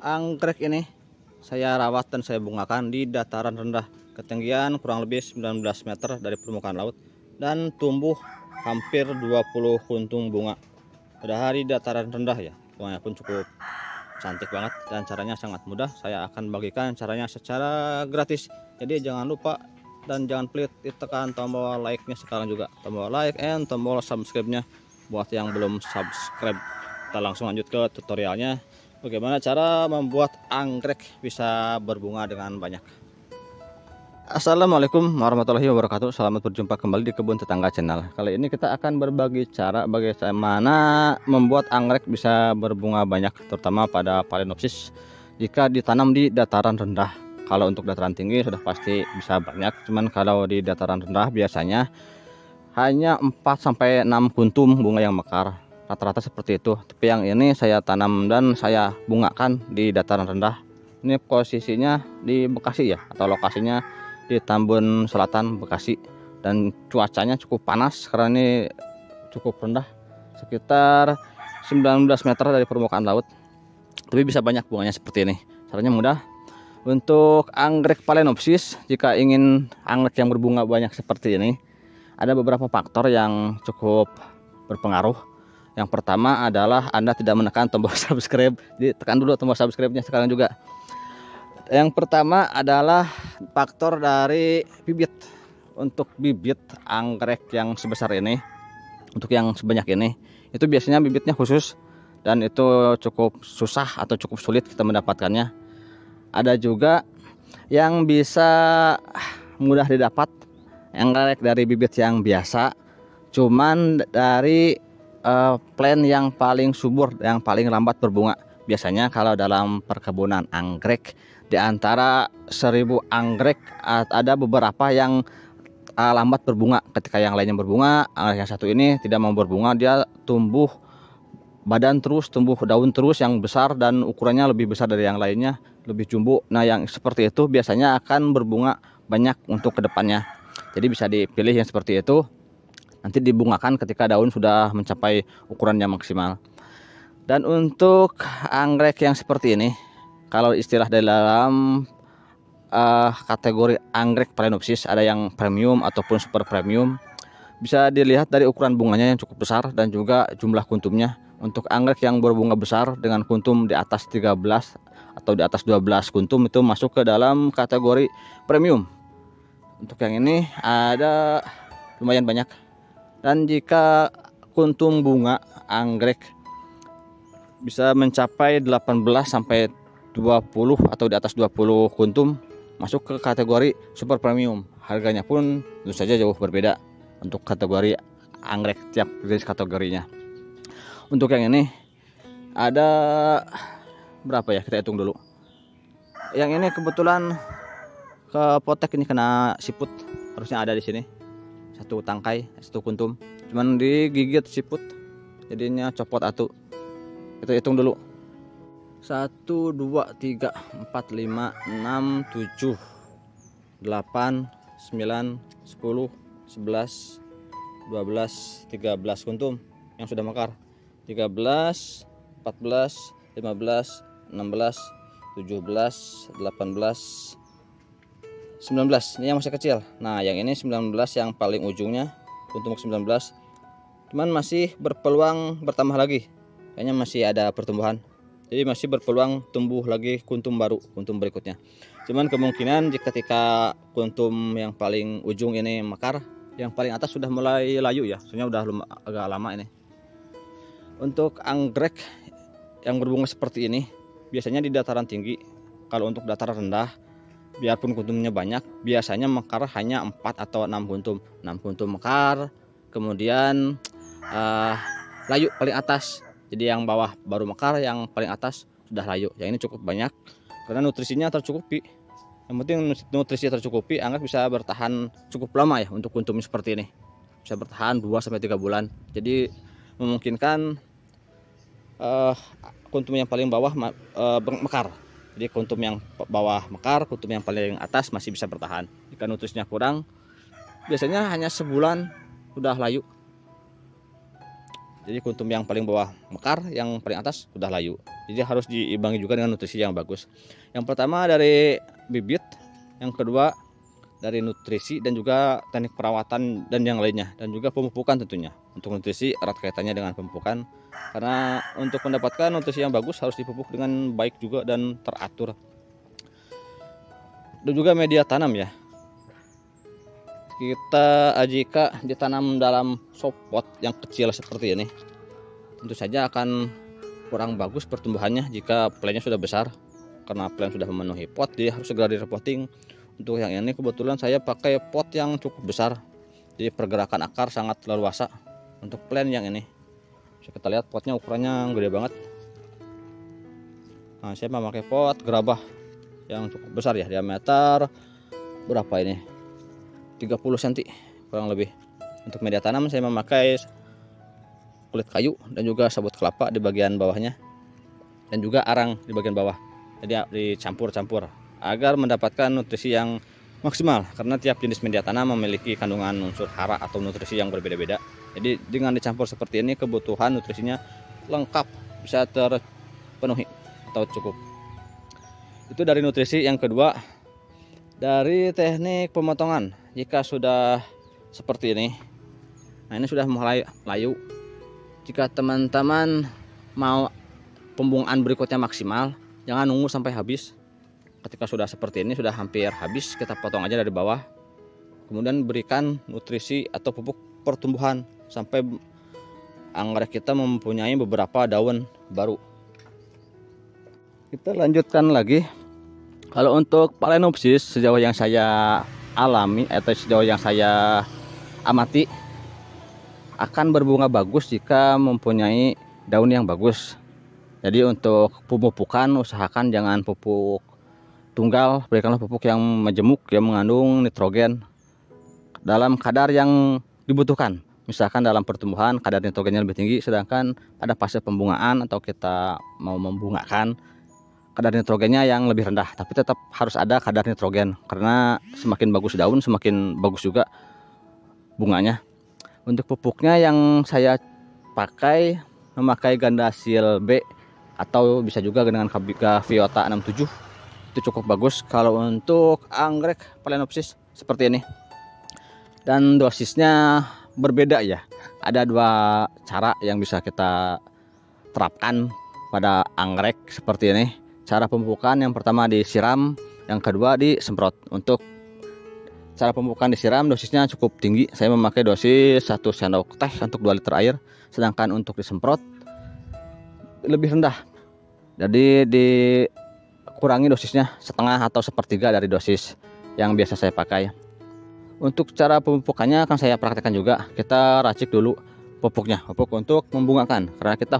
Anggrek ini saya rawat dan saya bungakan di dataran rendah, ketinggian kurang lebih 19 meter dari permukaan laut, dan tumbuh hampir 20 kuntung bunga. Padahal di dataran rendah ya, bunganya pun cukup cantik banget dan caranya sangat mudah. Saya akan bagikan caranya secara gratis. Jadi jangan lupa dan jangan pelit ditekan tombol like-nya sekarang juga, tombol like and tombol subscribe-nya buat yang belum subscribe. Kita langsung lanjut ke tutorialnya, bagaimana cara membuat anggrek bisa berbunga dengan banyak. Assalamualaikum warahmatullahi wabarakatuh. Selamat berjumpa kembali di Kebun Tetangga Channel. Kali ini kita akan berbagi cara bagaimana membuat anggrek bisa berbunga banyak, terutama pada Phalaenopsis jika ditanam di dataran rendah. Kalau untuk dataran tinggi sudah pasti bisa banyak, cuman kalau di dataran rendah biasanya hanya 4-6 kuntum bunga yang mekar, rata-rata seperti itu. Tapi yang ini saya tanam dan saya bungakan di dataran rendah. Ini posisinya di Bekasi ya, atau lokasinya di Tambun Selatan, Bekasi, dan cuacanya cukup panas karena ini cukup rendah, sekitar 19 meter dari permukaan laut. Tapi bisa banyak bunganya seperti ini. Caranya mudah. Untuk anggrek Phalaenopsis, jika ingin anggrek yang berbunga banyak seperti ini, ada beberapa faktor yang cukup berpengaruh. Yang pertama adalah Anda tidak menekan tombol subscribe. Jadi tekan dulu tombol subscribe-nya sekarang juga. Yang pertama adalah faktor dari bibit. Untuk bibit anggrek yang sebesar ini, untuk yang sebanyak ini, itu biasanya bibitnya khusus dan itu cukup susah atau cukup sulit kita mendapatkannya. Ada juga yang bisa mudah didapat anggrek dari bibit yang biasa, cuman dari plant yang paling subur, yang paling lambat berbunga. Biasanya kalau dalam perkebunan anggrek, di antara 1000 anggrek ada beberapa yang lambat berbunga. Ketika yang lainnya berbunga, anggrek yang satu ini tidak mau berbunga. Dia tumbuh badan terus, tumbuh daun terus yang besar dan ukurannya lebih besar dari yang lainnya, lebih jumbo. Nah, yang seperti itu biasanya akan berbunga banyak untuk kedepannya. Jadi bisa dipilih yang seperti itu. Nanti dibungakan ketika daun sudah mencapai ukuran yang maksimal. Dan untuk anggrek yang seperti ini, kalau istilah dalam kategori anggrek Phalaenopsis, ada yang premium ataupun super premium. Bisa dilihat dari ukuran bunganya yang cukup besar dan juga jumlah kuntumnya. Untuk anggrek yang berbunga besar dengan kuntum di atas 13 atau di atas 12 kuntum, itu masuk ke dalam kategori premium. Untuk yang ini ada lumayan banyak. Dan jika kuntum bunga anggrek bisa mencapai 18 sampai 20 atau di atas 20 kuntum, masuk ke kategori super premium. Harganya pun tentu saja jauh berbeda untuk kategori anggrek, tiap jenis kategorinya. Untuk yang ini ada berapa ya, kita hitung dulu. Yang ini kebetulan ke potek ini kena siput, harusnya ada di sini satu tangkai, satu kuntum, cuman digigit siput jadinya copot atu. Kita hitung dulu. 1 2 3 4 5 6 7 8 9 10 11 12 13 kuntum yang sudah mekar. 13 14 15 16 17 18 19. Ini yang masih kecil. Nah, yang ini 19 yang paling ujungnya, kuntum 19. Cuman masih berpeluang bertambah lagi. Kayaknya masih ada pertumbuhan. Jadi masih berpeluang tumbuh lagi kuntum baru, kuntum berikutnya. Cuman kemungkinan jika ketika kuntum yang paling ujung ini mekar, yang paling atas sudah mulai layu ya. Soalnya udah agak lama ini. Untuk anggrek yang berbunga seperti ini biasanya di dataran tinggi. Kalau untuk dataran rendah, biarpun kuntumnya banyak, biasanya mekar hanya 4 atau 6 kuntum. 6 kuntum mekar, kemudian layu paling atas. Jadi yang bawah baru mekar, yang paling atas sudah layu. Yang ini cukup banyak karena nutrisinya tercukupi. Yang penting nutrisi tercukupi, anggrek bisa bertahan cukup lama ya. Untuk kuntum seperti ini bisa bertahan 2-3 bulan. Jadi memungkinkan kuntum yang paling bawah mekar. Jadi kuntum yang bawah mekar, kuntum yang paling atas masih bisa bertahan. Jika nutrisinya kurang, biasanya hanya sebulan udah layu. Jadi kuntum yang paling bawah mekar, yang paling atas sudah layu. Jadi harus diimbangi juga dengan nutrisi yang bagus. Yang pertama dari bibit, yang kedua dari nutrisi, dan juga teknik perawatan dan yang lainnya, dan juga pemupukan tentunya. Untuk nutrisi erat kaitannya dengan pemupukan, karena untuk mendapatkan nutrisi yang bagus harus dipupuk dengan baik juga dan teratur. Dan juga media tanam ya, kita jika ditanam dalam sopot yang kecil seperti ini, tentu saja akan kurang bagus pertumbuhannya jika plannya sudah besar, karena plan sudah memenuhi pot, dia harus segera direpotting. Untuk yang ini kebetulan saya pakai pot yang cukup besar, jadi pergerakan akar sangat leluasa. Untuk plan yang ini bisa kita lihat potnya ukurannya gede banget. Nah, saya memakai pot gerabah yang cukup besar ya, diameter berapa ini, 30 cm kurang lebih. Untuk media tanam saya memakai kulit kayu dan juga sabut kelapa di bagian bawahnya, dan juga arang di bagian bawah. Jadi dicampur-campur agar mendapatkan nutrisi yang maksimal, karena tiap jenis media tanam memiliki kandungan unsur hara atau nutrisi yang berbeda-beda. Jadi dengan dicampur seperti ini, kebutuhan nutrisinya lengkap, bisa terpenuhi atau cukup. Itu dari nutrisi. Yang kedua dari teknik pemotongan. Jika sudah seperti ini, nah ini sudah mulai layu. Jika teman-teman mau pembungaan berikutnya maksimal, jangan nunggu sampai habis. Ketika sudah seperti ini, sudah hampir habis, kita potong aja dari bawah, kemudian berikan nutrisi atau pupuk pertumbuhan sampai anggrek kita mempunyai beberapa daun baru. Kita lanjutkan lagi. Kalau untuk Phalaenopsis, sejauh yang saya alami atau sejauh yang saya amati, akan berbunga bagus jika mempunyai daun yang bagus. Jadi untuk pemupukan, usahakan jangan pupuk tunggal, berikanlah pupuk yang majemuk yang mengandung nitrogen dalam kadar yang dibutuhkan. Misalkan dalam pertumbuhan kadar nitrogennya lebih tinggi, sedangkan pada fase pembungaan atau kita mau membungakan, kadar nitrogennya yang lebih rendah. Tapi tetap harus ada kadar nitrogen, karena semakin bagus daun semakin bagus juga bunganya. Untuk pupuknya yang saya pakai, memakai Gandasil B atau bisa juga dengan Gaviota 67, itu cukup bagus kalau untuk anggrek Phalaenopsis seperti ini. Dan dosisnya berbeda ya, ada dua cara yang bisa kita terapkan pada anggrek seperti ini. Cara pemupukan yang pertama disiram, yang kedua disemprot. Untuk cara pemupukan disiram dosisnya cukup tinggi, saya memakai dosis 1 sendok teh untuk 2 liter air. Sedangkan untuk disemprot lebih rendah, jadi dikurangi dosisnya setengah atau sepertiga dari dosis yang biasa saya pakai. Untuk cara pemupukannya akan saya praktekkan juga. Kita racik dulu pupuk untuk membungakan, karena kita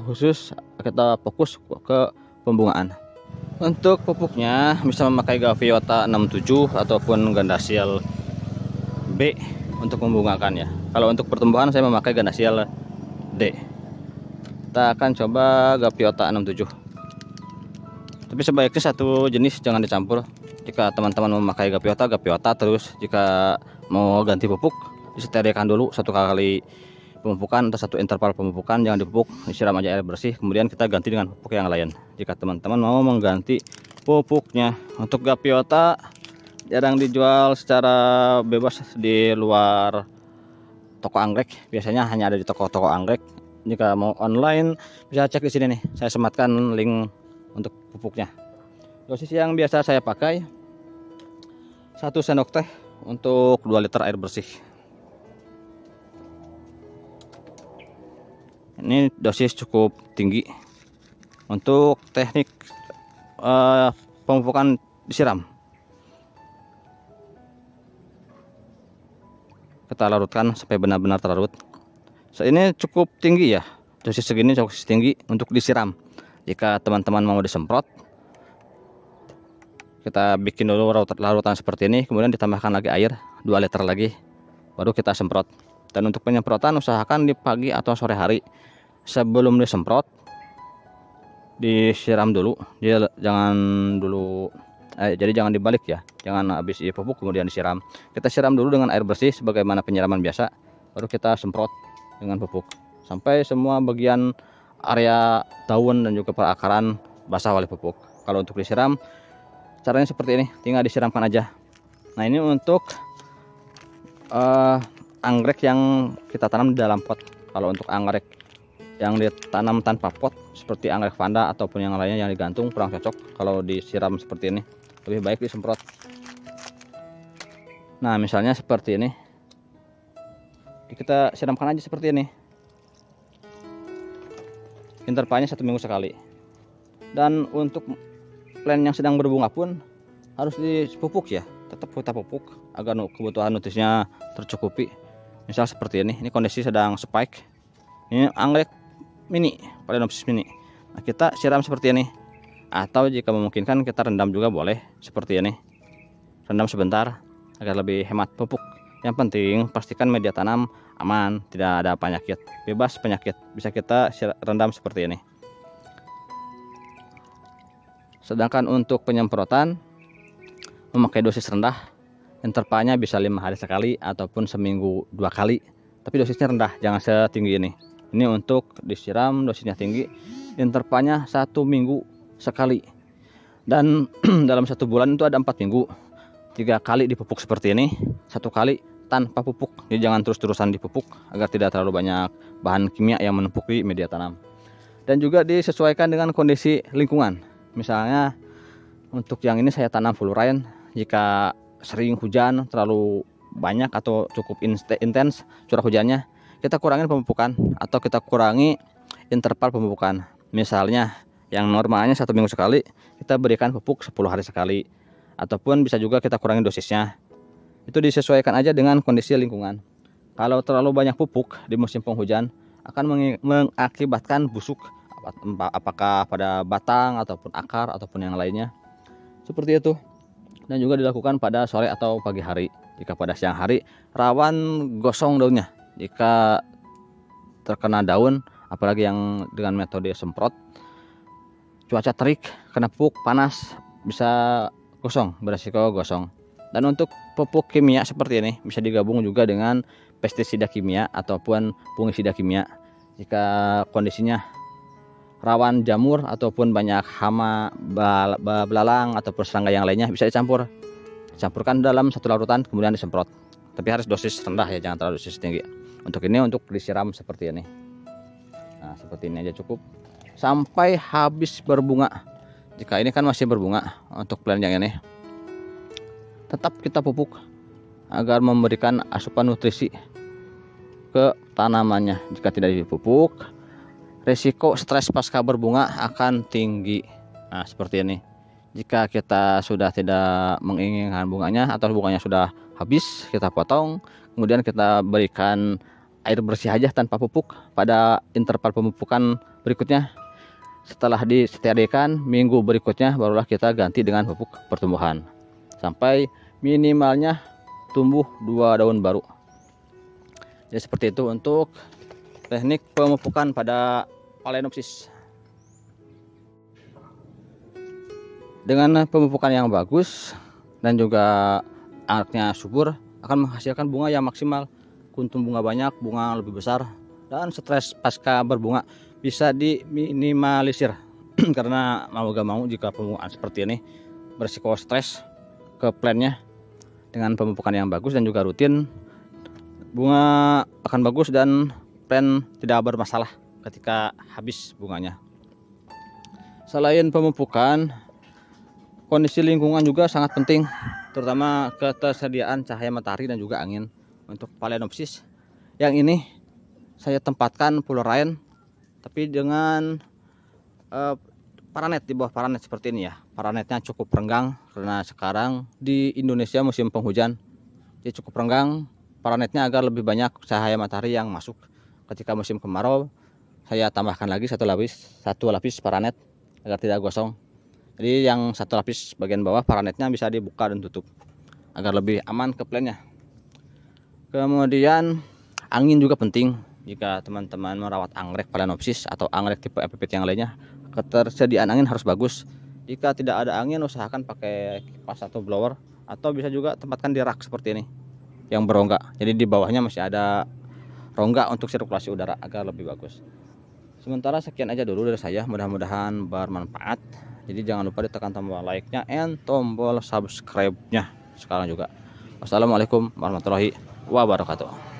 fokus ke pembungaan. Untuk pupuknya bisa memakai Gaviota 67 ataupun Gandasil B untuk membungakan ya. Kalau untuk pertumbuhan saya memakai Gandasil D. Kita akan coba Gaviota 67. Tapi sebaiknya satu jenis, jangan dicampur. Jika teman-teman memakai Gaviota, terus jika mau ganti pupuk, disterilkan dulu satu kali pemupukan atau satu interval pemupukan, jangan dipupuk, disiram aja air bersih, kemudian kita ganti dengan pupuk yang lain jika teman-teman mau mengganti pupuknya. Untuk Gaviota jarang dijual secara bebas di luar toko anggrek, biasanya hanya ada di toko-toko anggrek. Jika mau online bisa cek di sini nih, saya sematkan link untuk pupuknya. Dosis yang biasa saya pakai 1 sendok teh untuk 2 liter air bersih. Ini dosis cukup tinggi. Untuk teknik pemupukan disiram, kita larutkan sampai benar-benar terlarut. Ini cukup tinggi ya, dosis segini cukup tinggi untuk disiram. Jika teman-teman mau disemprot, kita bikin dulu larutan seperti ini, kemudian ditambahkan lagi air 2 liter lagi, baru kita semprot. Dan untuk penyemprotan usahakan di pagi atau sore hari. Sebelum disemprot disiram dulu, jadi jangan dibalik ya, jangan habis pupuk kemudian disiram. Kita siram dulu dengan air bersih sebagaimana penyiraman biasa, baru kita semprot dengan pupuk. sampai semua bagian area daun dan juga perakaran basah oleh pupuk. Kalau untuk disiram, caranya seperti ini, tinggal disiramkan aja. Nah, ini untuk anggrek yang kita tanam di dalam pot. Kalau untuk anggrek yang ditanam tanpa pot seperti anggrek vanda ataupun yang lainnya yang digantung, kurang cocok kalau disiram seperti ini, lebih baik disemprot. Nah, misalnya seperti ini, kita siramkan aja seperti ini, intervalnya 1 minggu sekali. Dan untuk plant yang sedang berbunga pun harus dipupuk ya, tetap kita pupuk agar kebutuhan nutrisinya tercukupi. Misal seperti ini kondisi sedang spike, ini anggrek mini, Phalaenopsis mini. Nah, kita siram seperti ini, atau jika memungkinkan kita rendam juga boleh seperti ini, rendam sebentar agar lebih hemat pupuk. Yang penting pastikan media tanam aman, tidak ada penyakit, bebas penyakit, bisa kita rendam seperti ini. Sedangkan untuk penyemprotan memakai dosis rendah, intervalnya bisa 5 hari sekali ataupun seminggu 2 kali, tapi dosisnya rendah, jangan setinggi ini. Ini untuk disiram dosisnya tinggi, intervalnya 1 minggu sekali, dan dalam 1 bulan itu ada 4 minggu, 3 kali dipupuk seperti ini, 1 kali tanpa pupuk. Jadi jangan terus-terusan dipupuk agar tidak terlalu banyak bahan kimia yang menumpuki media tanam. Dan juga disesuaikan dengan kondisi lingkungan. Misalnya untuk yang ini saya tanam fluorine, jika sering hujan terlalu banyak atau cukup intens curah hujannya, kita kurangin pemupukan atau kita kurangi interval pemupukan. Misalnya yang normalnya 1 minggu sekali, kita berikan pupuk 10 hari sekali, ataupun bisa juga kita kurangi dosisnya. Itu disesuaikan aja dengan kondisi lingkungan. Kalau terlalu banyak pupuk di musim penghujan akan mengakibatkan busuk, apakah pada batang ataupun akar ataupun yang lainnya, seperti itu. Dan juga dilakukan pada sore atau pagi hari. Jika pada siang hari rawan gosong daunnya, jika terkena daun, apalagi yang dengan metode semprot, cuaca terik, kena pupuk panas, bisa gosong, beresiko gosong. Dan untuk pupuk kimia seperti ini bisa digabung juga dengan pestisida kimia ataupun fungisida kimia. Jika kondisinya rawan jamur ataupun banyak hama, belalang ataupun serangga yang lainnya, bisa campurkan dalam 1 larutan kemudian disemprot. Tapi harus dosis rendah ya, jangan terlalu dosis tinggi. Untuk ini untuk disiram seperti ini. Nah, seperti ini aja cukup sampai habis berbunga. Jika ini kan masih berbunga, untuk plant yang ini tetap kita pupuk agar memberikan asupan nutrisi ke tanamannya. Jika tidak dipupuk, risiko stres pasca berbunga akan tinggi. Nah, seperti ini. Jika kita sudah tidak menginginkan bunganya atau bunganya sudah habis, kita potong, kemudian kita berikan air bersih aja tanpa pupuk pada interval pemupukan berikutnya. Setelah disterilikan, minggu berikutnya barulah kita ganti dengan pupuk pertumbuhan sampai minimalnya tumbuh 2 daun baru. Jadi seperti itu untuk teknik pemupukan pada Phalaenopsis. Dengan pemupukan yang bagus dan juga anaknya subur, akan menghasilkan bunga yang maksimal, kuntum bunga banyak, bunga lebih besar, dan stres pasca berbunga bisa diminimalisir. Karena mau gak mau jika pembungaan seperti ini berisiko stres ke plantnya, dengan pemupukan yang bagus dan juga rutin, bunga akan bagus dan plant tidak bermasalah ketika habis bunganya. Selain pemupukan, kondisi lingkungan juga sangat penting, terutama ketersediaan cahaya matahari dan juga angin. Untuk Phalaenopsis yang ini saya tempatkan fluorine, tapi dengan paranet, di bawah paranet seperti ini ya. Paranetnya cukup renggang karena sekarang di Indonesia musim penghujan, jadi cukup renggang paranetnya agar lebih banyak cahaya matahari yang masuk. Ketika musim kemarau, saya tambahkan lagi satu lapis paranet agar tidak gosong. Jadi yang 1 lapis bagian bawah paranetnya bisa dibuka dan tutup agar lebih aman ke plantnya. Kemudian angin juga penting. Jika teman-teman merawat anggrek Phalaenopsis atau anggrek tipe epiphyt yang lainnya, ketersediaan angin harus bagus. Jika tidak ada angin, usahakan pakai kipas atau blower, atau bisa juga tempatkan di rak seperti ini yang berongga. Jadi di bawahnya masih ada rongga untuk sirkulasi udara agar lebih bagus. Sementara sekian aja dulu dari saya, mudah-mudahan bermanfaat. Jadi jangan lupa ditekan tombol like-nya and tombol subscribe-nya sekarang juga. Wassalamualaikum warahmatullahi wabarakatuh.